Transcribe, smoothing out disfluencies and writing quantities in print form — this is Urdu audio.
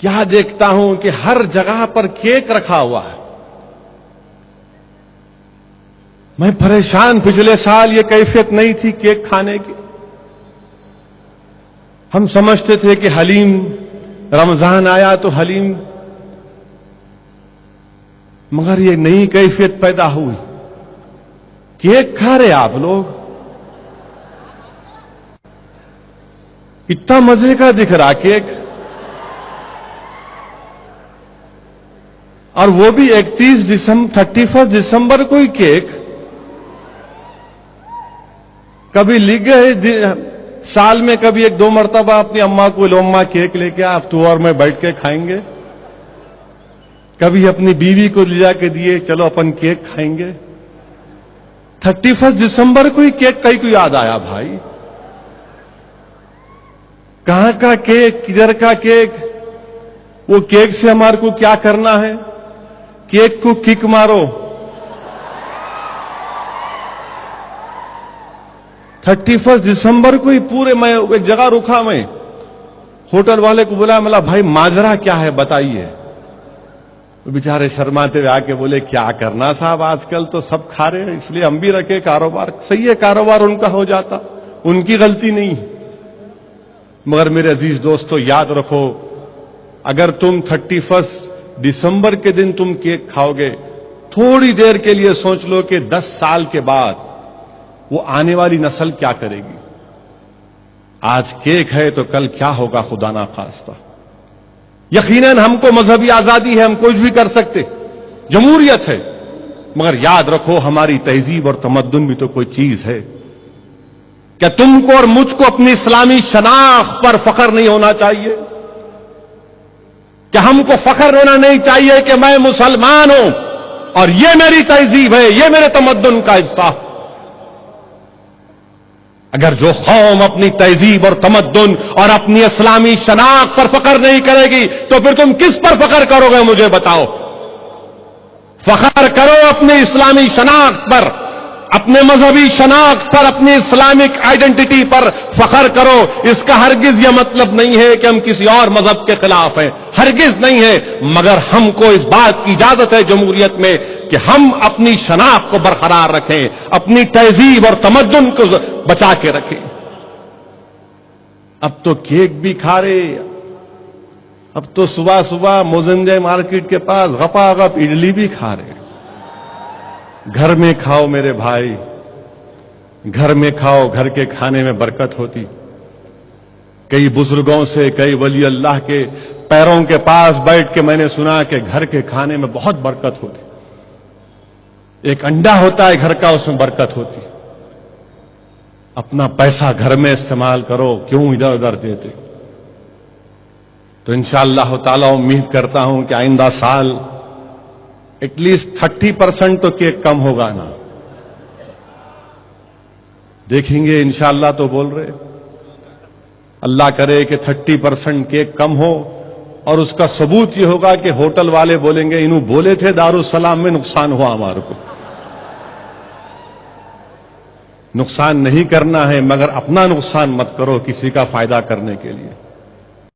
کیا دیکھتا ہوں کہ ہر جگہ پر کیک رکھا ہوا ہے. میں پریشان. پچھلے سال یہ کیفیت نہیں تھی کیک کھانے کی. ہم سمجھتے تھے کہ حلیم، رمضان آیا تو حلیم، مگر یہ نئی کیفیت پیدا ہوئی. کیک کھا رہے آپ لوگ، اتنا مزے کا دکھ رہا کیک، اور وہ بھی 31 دسمبر کو ہی کیک. کبھی لکھ گئے سال میں کبھی 1-2 مرتبہ اپنی اماں کو، لو اماں کیک لے کے آپ تو اور میں بیٹھ کے کھائیں گے. کبھی اپنی بیوی کو لے جا کے دیے، چلو اپن کیک کھائیں گے. 31 دسمبر کو ہی کیک کئی کو یاد آیا بھائی. کہاں کا کیک، کدھر کا کیک؟ وہ کیک سے ہمارے کو کیا کرنا ہے؟ کیک کو کک مارو. 31 دسمبر کو ہی پورے، میں ایک جگہ رکا، میں ہوٹل والے کو بولا، ملا بھائی ماجرا کیا ہے بتائیے. بیچارے شرماتے ہوئے آ کے بولے کیا کرنا صاحب، آج کل تو سب کھا رہے ہیں اس لیے ہم بھی رکھے. کاروبار صحیح ہے، کاروبار ان کا ہو جاتا، ان کی غلطی نہیں. مگر میرے عزیز دوستو یاد رکھو، اگر تم 31 دسمبر کے دن تم کیک کھاؤ گے، تھوڑی دیر کے لیے سوچ لو کہ 10 سال کے بعد وہ آنے والی نسل کیا کرے گی. آج کیک ہے تو کل کیا ہوگا خدا نہ خواستہ. یقیناً ہم کو مذہبی آزادی ہے، ہم کچھ بھی کر سکتے، جمہوریت ہے، مگر یاد رکھو ہماری تہذیب اور تمدن بھی تو کوئی چیز ہے. کیا تم کو اور مجھ کو اپنی اسلامی شناخت پر فخر نہیں ہونا چاہیے؟ کیا ہم کو فخر ہونا نہیں چاہیے کہ میں مسلمان ہوں اور یہ میری تہذیب ہے، یہ میرے تمدن کا حصہ؟ اگر جو قوم اپنی تہذیب اور تمدن اور اپنی اسلامی شناخت پر فخر نہیں کرے گی تو پھر تم کس پر فخر کرو گے؟ مجھے بتاؤ. فخر کرو اپنی اسلامی شناخت پر، اپنے مذہبی شناخت پر، اپنی اسلامک آئیڈینٹی پر فخر کرو. اس کا ہرگز یہ مطلب نہیں ہے کہ ہم کسی اور مذہب کے خلاف ہیں، ہرگز نہیں ہے. مگر ہم کو اس بات کی اجازت ہے جمہوریت میں کہ ہم اپنی شناخت کو برقرار رکھیں، اپنی تہذیب اور تمدن کو بچا کے رکھیں. اب تو کیک بھی کھا رہے، اب تو صبح صبح موزنجے مارکیٹ کے پاس غپا غپ اڈلی بھی کھا رہے. گھر میں کھاؤ میرے بھائی، گھر میں کھاؤ، گھر کے کھانے میں برکت ہوتی. کئی بزرگوں سے، کئی ولی اللہ کے پیروں کے پاس بیٹھ کے میں نے سنا کہ گھر کے کھانے میں بہت برکت ہوتی. ایک انڈا ہوتا ہے گھر کا، اس میں برکت ہوتی. اپنا پیسہ گھر میں استعمال کرو، کیوں ادھر ادھر دیتے. تو انشاءاللہ تعالی امید کرتا ہوں کہ آئندہ سال ایٹ لیسٹ 30% تو کیک کم ہوگا نا. دیکھیں گے انشاءاللہ. تو بول رہے اللہ کرے کہ 30% کیک کم ہو، اور اس کا ثبوت یہ ہوگا کہ ہوٹل والے بولیں گے انہوں بولے تھے دارالسلام میں نقصان ہوا ہمارے کو. نقصان نہیں کرنا ہے، مگر اپنا نقصان مت کرو کسی کا فائدہ کرنے کے لیے.